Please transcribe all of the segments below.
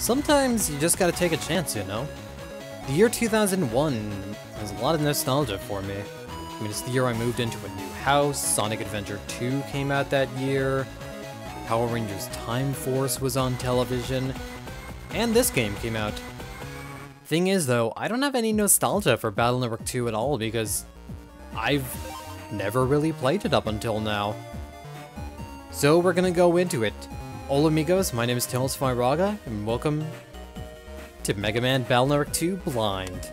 Sometimes you just gotta take a chance, you know? The year 2001 has a lot of nostalgia for me. I mean, it's the year I moved into a new house, Sonic Adventure 2 came out that year, Power Rangers Time Force was on television, and this game came out. Thing is, though, I don't have any nostalgia for Battle Network 2 at all because I've never really played it up until now. So we're gonna go into it. Hola amigos, my name is Tails Firaga, and welcome to Mega Man Battle Network 2 Blind.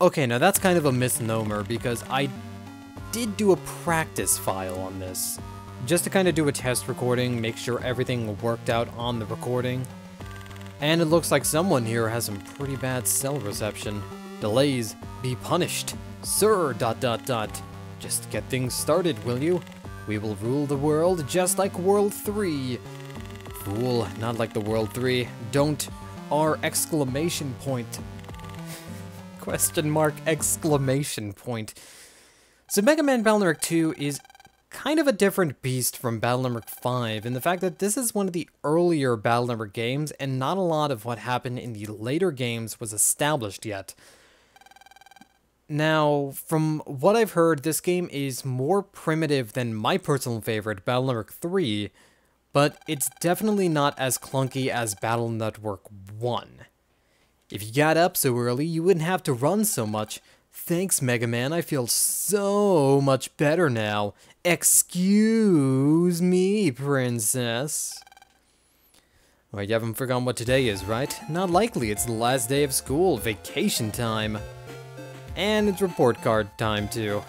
Okay, now that's kind of a misnomer because I did do a practice file on this, just to kind of do a test recording, make sure everything worked out on the recording. And it looks like someone here has some pretty bad cell reception. Delays, be punished. Sir, ... Just get things started, will you? We will rule the world just like World 3. Fool, not like the World 3. Don't. R exclamation point. Question mark exclamation point. So Mega Man Battle Network 2 is kind of a different beast from Battle Network 5 in the fact that this is one of the earlier Battle Network games and not a lot of what happened in the later games was established yet. Now, from what I've heard, this game is more primitive than my personal favorite, Battle Network 3, but it's definitely not as clunky as Battle Network 1. If you got up so early, you wouldn't have to run so much. Thanks, Mega Man, I feel so much better now. Excuse me, princess. Well, you haven't forgotten what today is, right? Not likely, it's the last day of school, vacation time. And it's report card time, too.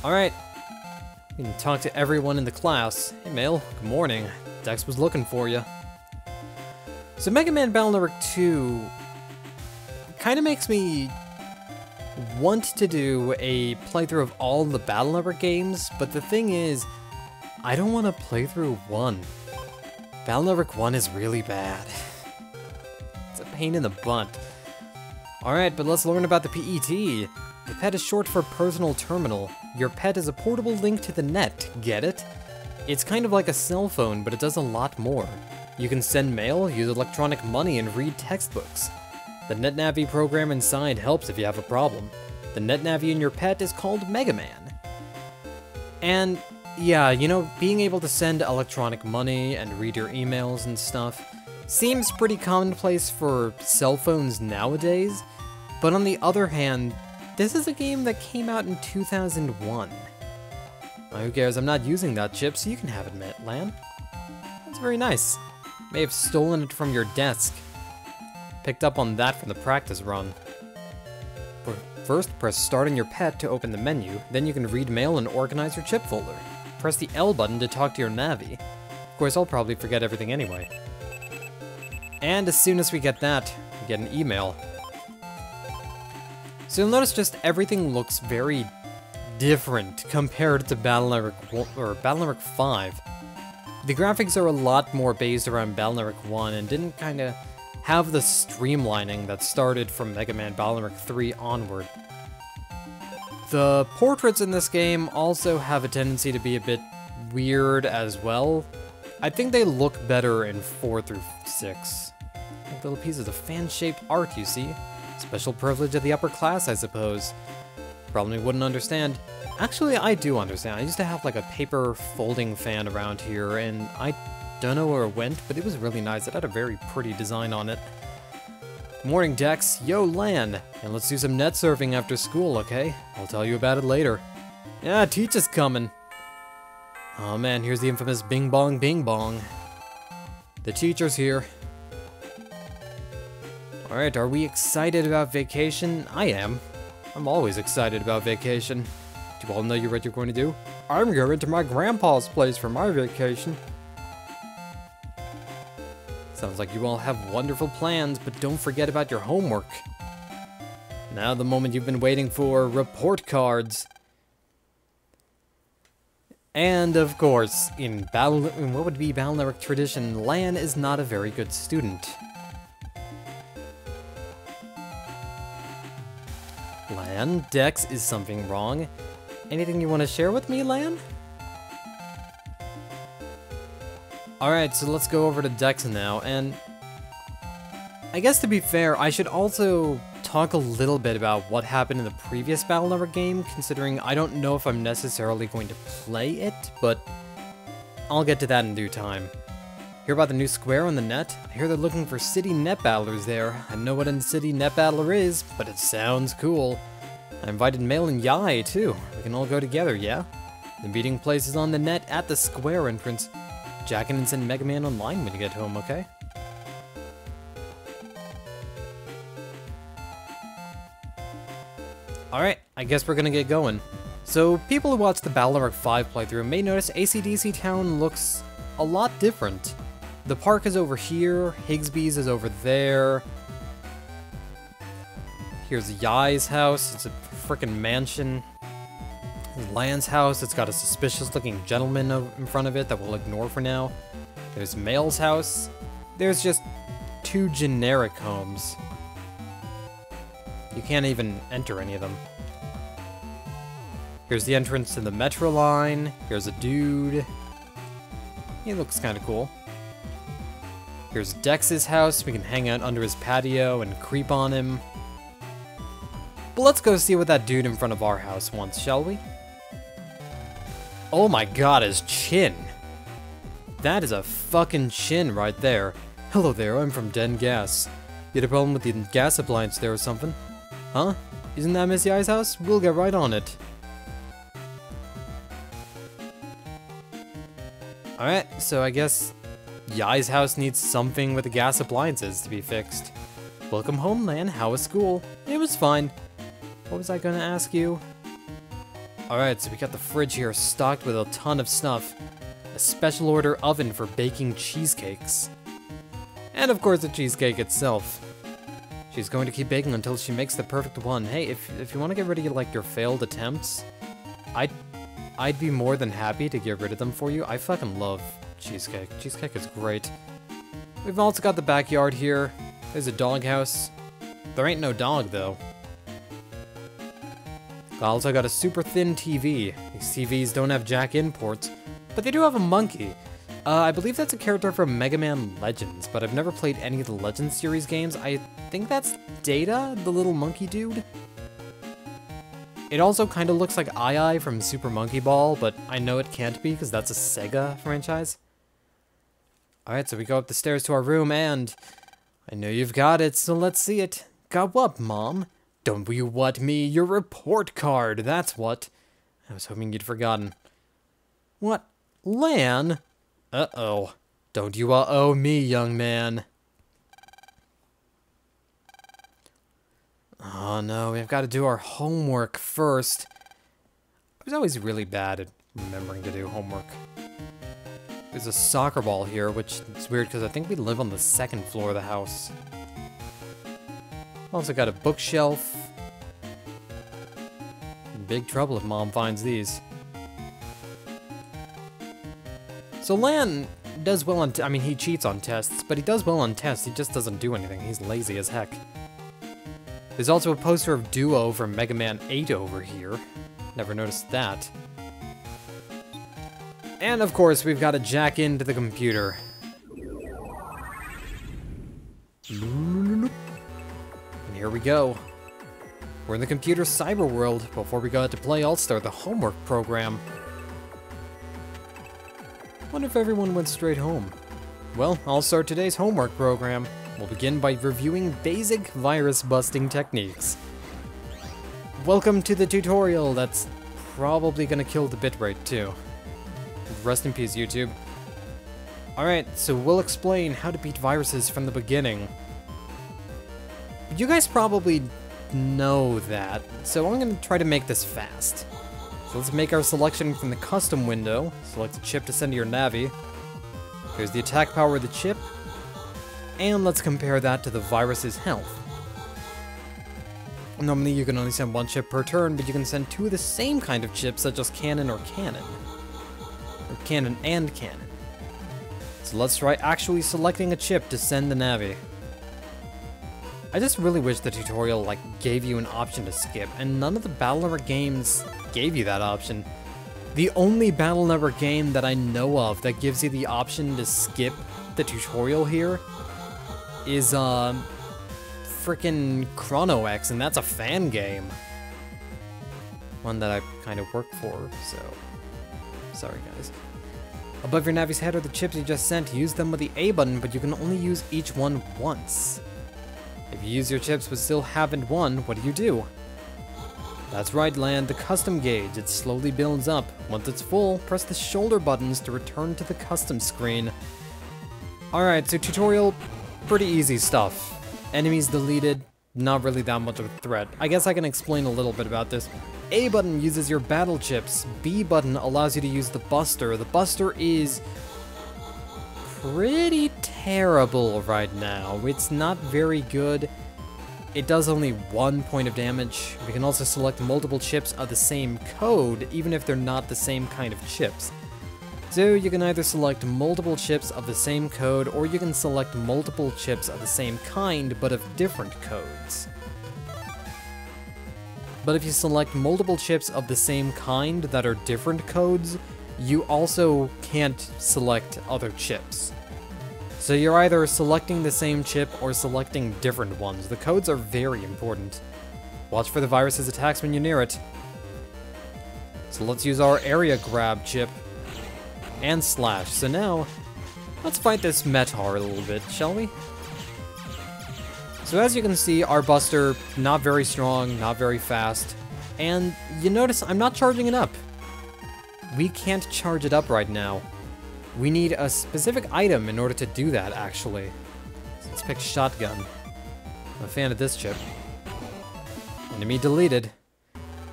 Alright. You can talk to everyone in the class. Hey, Mail, good morning. Dex was looking for you. So Mega Man Battle Network 2 kind of makes me want to do a playthrough of all the Battle Network games, but the thing is, I don't want to play through 1. Battle Network 1 is really bad. It's a pain in the butt. Alright, but let's learn about the PET. The PET is short for Personal Terminal. Your PET is a portable link to the net, get it? It's kind of like a cell phone, but it does a lot more. You can send mail, use electronic money, and read textbooks. The NetNavi program inside helps if you have a problem. The NetNavi in your PET is called Mega Man. And yeah, you know, being able to send electronic money and read your emails and stuff seems pretty commonplace for cell phones nowadays, but on the other hand, this is a game that came out in 2001. Well, who cares, I'm not using that chip, so you can have it, Lan. That's very nice. May have stolen it from your desk. Picked up on that from the practice run. First, press start on your PET to open the menu, then you can read mail and organize your chip folder. Press the L button to talk to your Navi. Of course, I'll probably forget everything anyway. And as soon as we get that, we get an email. So you'll notice just everything looks very different compared to Battle Network 5. The graphics are a lot more based around Battle Network 1 and didn't kind of have the streamlining that started from Mega Man Battle Network 3 onward. The portraits in this game also have a tendency to be a bit weird as well. I think they look better in 4 through 6. Like little pieces of fan-shaped art, you see. Special privilege of the upper class, I suppose. Probably wouldn't understand. Actually, I do understand. I used to have like a paper folding fan around here, and I don't know where it went, but it was really nice. It had a very pretty design on it. Good morning, Dex. Yo, Lan. And let's do some net surfing after school, okay? I'll tell you about it later. Yeah, Teach is coming. Oh man, here's the infamous Bing Bong Bing Bong. The teacher's here. Alright, are we excited about vacation? I am. I'm always excited about vacation. Do you all know what you're going to do? I'm going to my grandpa's place for my vacation. Sounds like you all have wonderful plans, but don't forget about your homework. Now the moment you've been waiting for, report cards. And of course, in what would be Battle Network tradition, Lan is not a very good student. Lan, Dex, is something wrong? Anything you want to share with me, Lan? Alright, so let's go over to Dex now, and I guess to be fair, I should also talk a little bit about what happened in the previous Battle Network game, considering I don't know if I'm necessarily going to play it, but I'll get to that in due time. Hear about the new square on the net? I hear they're looking for city net battlers there. I know what a city net battler is, but it sounds cool. I invited Mail and Yai, too. We can all go together, yeah? The meeting place is on the net at the square entrance. Jack in and send Mega Man online when you get home, okay? Alright, I guess we're gonna get going. So, people who watch the Battle Network 5 playthrough may notice AC/DC Town looks a lot different. The park is over here, Higsby's is over there. Here's Yai's house, it's a frickin' mansion. Lan's house, it's got a suspicious looking gentleman in front of it that we'll ignore for now. There's Mail's house. There's just 2 generic homes. You can't even enter any of them. Here's the entrance to the metro line. Here's a dude. He looks kind of cool. Here's Dex's house. We can hang out under his patio and creep on him. But let's go see what that dude in front of our house wants, shall we? Oh my god, his chin. That is a fucking chin right there. Hello there, I'm from Den Gas. You had a problem with the gas appliance there or something? Huh? Isn't that Miss Yai's house? We'll get right on it. Alright, so I guess Yai's house needs something with the gas appliances to be fixed. Welcome home, Lan. How was school? It was fine. What was I gonna ask you? Alright, so we got the fridge here stocked with a ton of stuff. A special order oven for baking cheesecakes. And of course the cheesecake itself. She's going to keep baking until she makes the perfect one. Hey, if you want to get rid of like your failed attempts, I'd be more than happy to get rid of them for you. I fucking love cheesecake. Cheesecake is great. We've also got the backyard here. There's a doghouse. There ain't no dog though. I also got a super thin TV. These TVs don't have jack in ports, but they do have a monkey. I believe that's a character from Mega Man Legends, but I've never played any of the Legends series games. I think that's Data, the little monkey dude. It also kind of looks like Ai from Super Monkey Ball, but I know it can't be because that's a Sega franchise. Alright, so we go up the stairs to our room, and I know you've got it, so let's see it. Got what, Mom? Don't you what me? Your report card, that's what. I was hoping you'd forgotten. What? Lan? Uh-oh. Don't you uh-oh me, young man. Oh no, we've got to do our homework first. I was always really bad at remembering to do homework. There's a soccer ball here, which is weird because I think we live on the 2nd floor of the house. Also got a bookshelf. In big trouble if Mom finds these. So Lan does well on, I mean, he cheats on tests, but he does well on tests. He just doesn't do anything. He's lazy as heck. There's also a poster of Duo from Mega Man 8 over here. Never noticed that. And of course, we've got to jack into the computer. And here we go. We're in the computer cyber world. Before we go out to play, I'll start the homework program. Wonder if everyone went straight home. Well, I'll start today's homework program. We'll begin by reviewing basic virus busting techniques. Welcome to the tutorial. That's probably gonna kill the bitrate too. Rest in peace, YouTube. Alright, so we'll explain how to beat viruses from the beginning. You guys probably know that, so I'm gonna try to make this fast. So let's make our selection from the custom window. Select a chip to send to your Navi. Here's the attack power of the chip. And let's compare that to the virus's health. Normally you can only send 1 chip per turn, but you can send 2 of the same kind of chips, such as cannon or cannon. Or cannon and cannon. So let's try actually selecting a chip to send the Navi. I just really wish the tutorial gave you an option to skip, and none of the Battle Network games gave you that option. The only Battle Network game that I know of that gives you the option to skip the tutorial here is, frickin' Chrono X, and that's a fan game. One that I kind of work for, so... Sorry, guys. Above your Navi's head are the chips you just sent. Use them with the A button, but you can only use each one once. If you use your chips but still haven't won, what do? That's right, Land, the custom gauge. It slowly builds up. Once it's full, press the shoulder buttons to return to the custom screen. Alright, so tutorial, pretty easy stuff. Enemies deleted, not really that much of a threat. I guess I can explain a little bit about this. A button uses your battle chips. B button allows you to use the Buster. The Buster is pretty terrible right now. It's not very good. It does only 1 point of damage. We can also select multiple chips of the same code, even if they're not the same kind of chips. So you can either select multiple chips of the same code, or you can select multiple chips of the same kind, but of different codes. But if you select multiple chips of the same kind that are different codes, you also can't select other chips. So you're either selecting the same chip or selecting different ones. The codes are very important. Watch for the virus's attacks when you're near it. So let's use our area grab chip and slash. So now, let's fight this Metar a little bit, shall we? So as you can see, our Buster, not very strong, not very fast. And you notice I'm not charging it up. We can't charge it up right now. We need a specific item in order to do that, actually. So let's pick Shotgun. I'm a fan of this chip. Enemy deleted.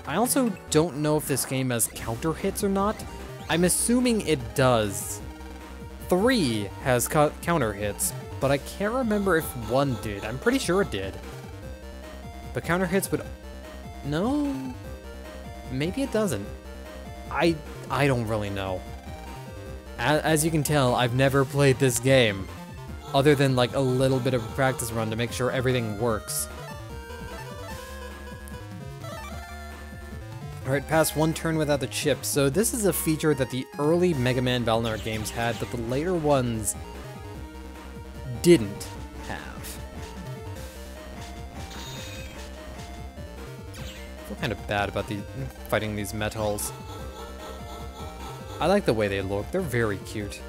I also don't know if this game has counter hits or not. I'm assuming it does. 3 has counter hits, but I can't remember if 1 did. I'm pretty sure it did. But counter hits would... No? Maybe it doesn't. I don't really know. As you can tell, I've never played this game, other than like a little bit of a practice run to make sure everything works. Alright, past 1 turn without the chip. So this is a feature that the early Mega Man Battle Network games had that the later ones didn't have. I feel kind of bad about fighting these Metals. I like the way they look. They're very cute.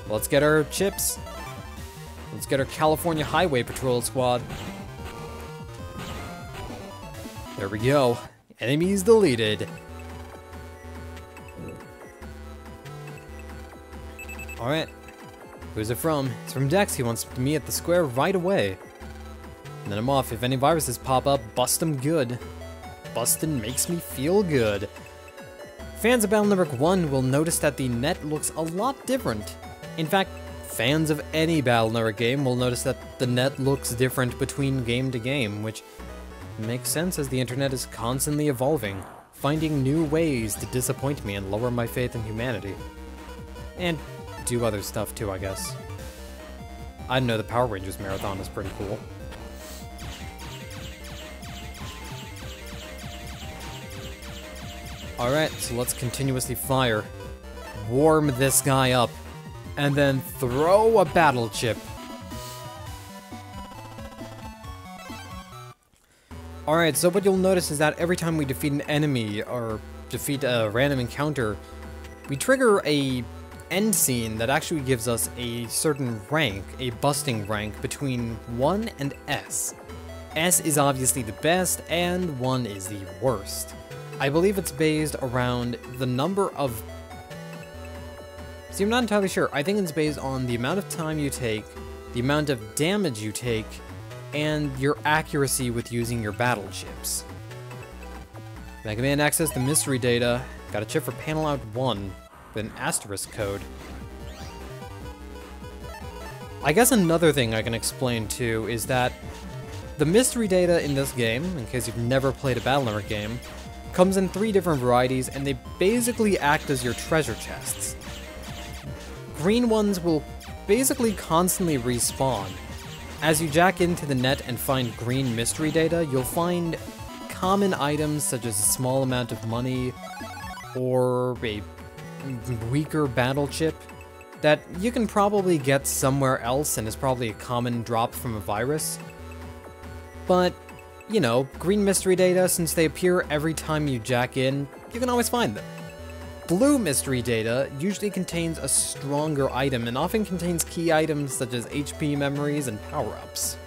Let's get our chips. Let's get our California Highway Patrol squad. There we go. Enemies deleted. Alright. Who's it from? It's from Dex. He wants me at the square right away. And then I'm off. If any viruses pop up, bust them good. Bustin' makes me feel good. Fans of Battle Network 1 will notice that the net looks a lot different. In fact, fans of any Battle Network game will notice that the net looks different between game to game, which makes sense as the internet is constantly evolving, finding new ways to disappoint me and lower my faith in humanity. And do other stuff too, I guess. I know the Power Rangers marathon is pretty cool. Alright, so let's continuously fire. Warm this guy up. And then throw a battle chip. Alright, so what you'll notice is that every time we defeat an enemy or defeat a random encounter, we trigger a end scene that actually gives us a certain rank, a busting rank between 1 and S. S is obviously the best, and 1 is the worst. I believe it's based around the number of... See, I'm not entirely sure. I think it's based on the amount of time you take, the amount of damage you take, and your accuracy with using your battle chips. Mega Man accessed the mystery data. Got a chip for Panel Out 1 with an asterisk code. I guess another thing I can explain too is that the mystery data in this game, in case you've never played a Battle Network game, comes in 3 different varieties, and they basically act as your treasure chests. Green ones will basically constantly respawn. As you jack into the net and find green mystery data, you'll find common items such as a small amount of money, or a weaker battle chip that you can probably get somewhere else and is probably a common drop from a virus. But, you know, green mystery data, since they appear every time you jack in, you can always find them. Blue mystery data usually contains a stronger item and often contains key items such as HP memories and power-ups.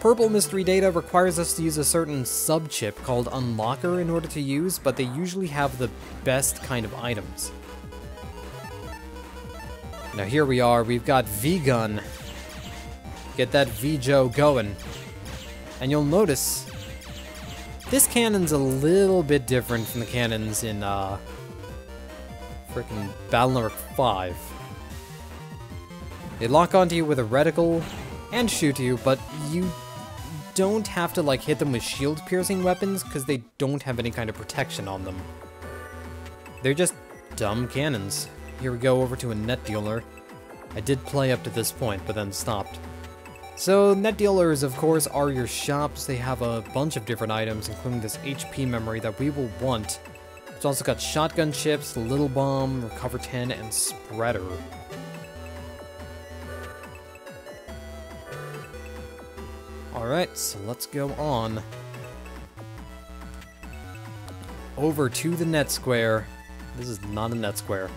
Purple mystery data requires us to use a certain sub-chip called Unlocker in order to use, but they usually have the best kind of items. Now here we are, we've got V-Gun. Get that V-Joe going. And you'll notice this cannon's a little bit different from the cannons in, frickin' Battle Network 5. They lock onto you with a reticle and shoot you, but you don't have to, like, hit them with shield-piercing weapons, because they don't have any kind of protection on them. They're just dumb cannons. Here we go over to a net dealer. I did play up to this point, but then stopped. So, net dealers, of course, are your shops. They have a bunch of different items, including this HP memory that we will want. It's also got shotgun chips, little bomb, recover 10, and spreader. Alright, so let's go on over to the net square. This is not a net square.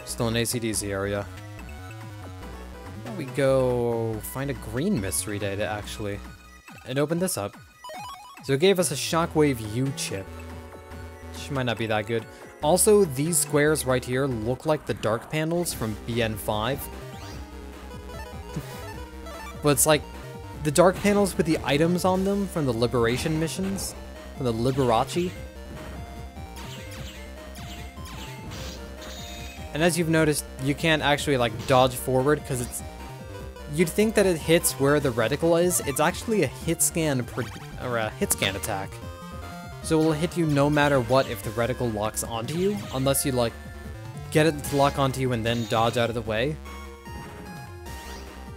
Still an AC/DC area. We go find a green mystery data, actually, and open this up. So it gave us a Shockwave U chip, which might not be that good. Also, these squares right here look like the dark panels from BN5. But it's like the dark panels with the items on them from the Liberation missions, from the Liberace. And as you've noticed, you can't actually, like, dodge forward, because it's... You'd think that it hits where the reticle is. It's actually a hit scan attack. So it will hit you no matter what if the reticle locks onto you, unless you, like, get it to lock onto you and then dodge out of the way.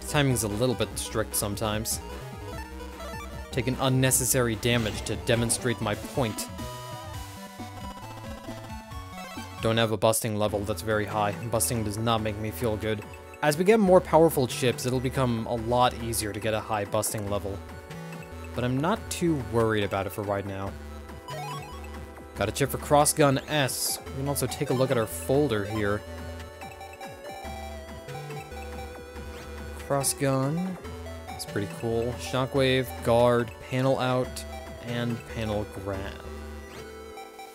The timing's a little bit strict sometimes. Taking unnecessary damage to demonstrate my point. Don't have a busting level that's very high. Busting does not make me feel good. As we get more powerful chips, it'll become a lot easier to get a high busting level. But I'm not too worried about it for right now. Got a chip for Crossgun S. We can also take a look at our folder here. Crossgun. It's pretty cool. Shockwave, Guard, Panel Out, and Panel Grab.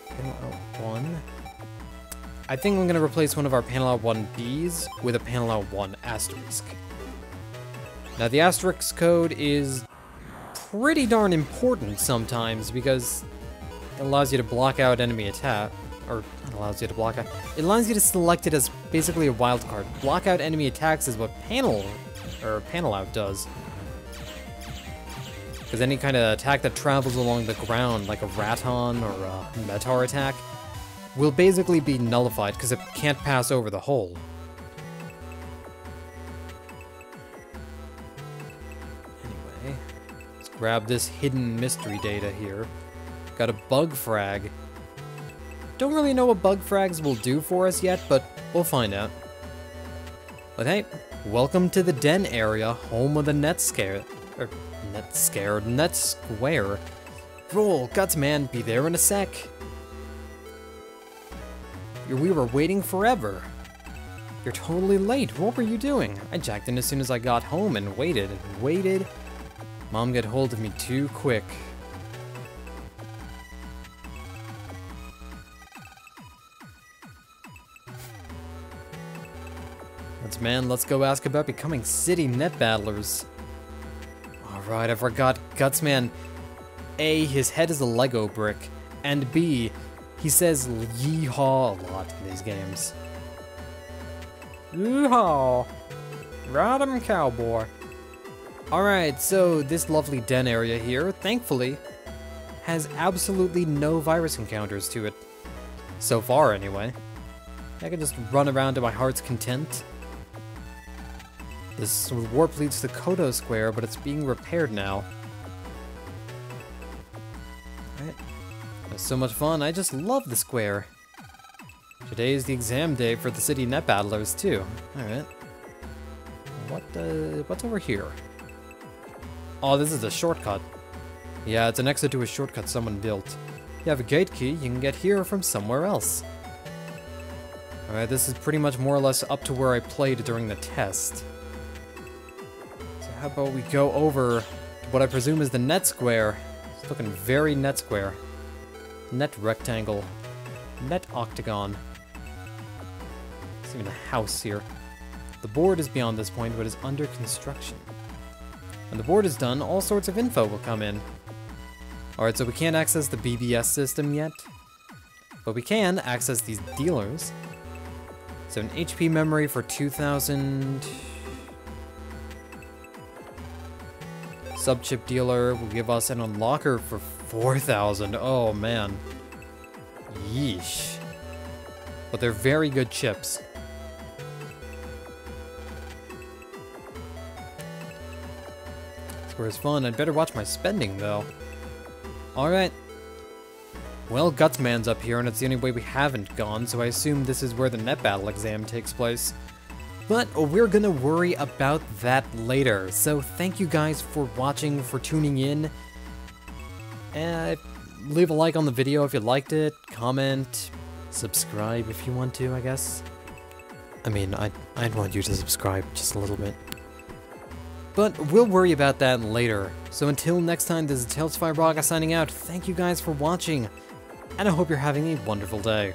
Panel Out 1. I think I'm going to replace one of our Panel Out 1Bs with a Panel Out 1 asterisk. Now the asterisk code is pretty darn important sometimes because it allows you to block out enemy attack, or it allows you to block out, it allows you to select it as basically a wildcard. Block out enemy attacks is what Panel Out does. Because any kind of attack that travels along the ground, like a Raton or a Metar attack, will basically be nullified because it can't pass over the hole. Anyway, let's grab this hidden mystery data here. Got a bug frag. Don't really know what bug frags will do for us yet, but we'll find out. But hey, welcome to the Den area, home of the Net Square. Roll, Guts man, be there in a sec. We were waiting forever. You're totally late. What were you doing? I jacked in as soon as I got home and waited and waited. Mom got hold of me too quick. Let's go ask about becoming city net battlers. Alright, I forgot. Gutsman, A, his head is a Lego brick, and B, he says yeehaw a lot in these games. Yeehaw! Ride 'em, cowboy. Alright, so this lovely den area here, thankfully, has absolutely no virus encounters to it. So far, anyway. I can just run around to my heart's content. This warp leads to Kodo Square, but it's being repaired now. Right. It's so much fun, I just love the square. Today is the exam day for the city net battlers too. Alright. What's over here? Oh, this is a shortcut. Yeah, it's an exit to a shortcut someone built. You have a gate key, you can get here from somewhere else. Alright, this is pretty much more or less up to where I played during the test. So how about we go over to what I presume is the net square. It's looking very net square. Net rectangle. Net octagon. There's even a house here. The board is beyond this point, but is under construction. When the board is done, all sorts of info will come in. Alright, so we can't access the BBS system yet, but we can access these dealers. So an HP memory for 2,000. Sub-chip dealer will give us an unlocker for 4,000. Oh man. Yeesh. But they're very good chips. Square is fun. I'd better watch my spending though. Alright. Well, Gutsman's up here, and it's the only way we haven't gone, so I assume this is where the net battle exam takes place. But we're gonna worry about that later, so thank you guys for watching, for tuning in. Leave a like on the video if you liked it, comment, subscribe if you want to, I guess. I mean, I'd want you to subscribe just a little bit. But we'll worry about that later. So until next time, this is Tales of Firebraga signing out. Thank you guys for watching, and I hope you're having a wonderful day.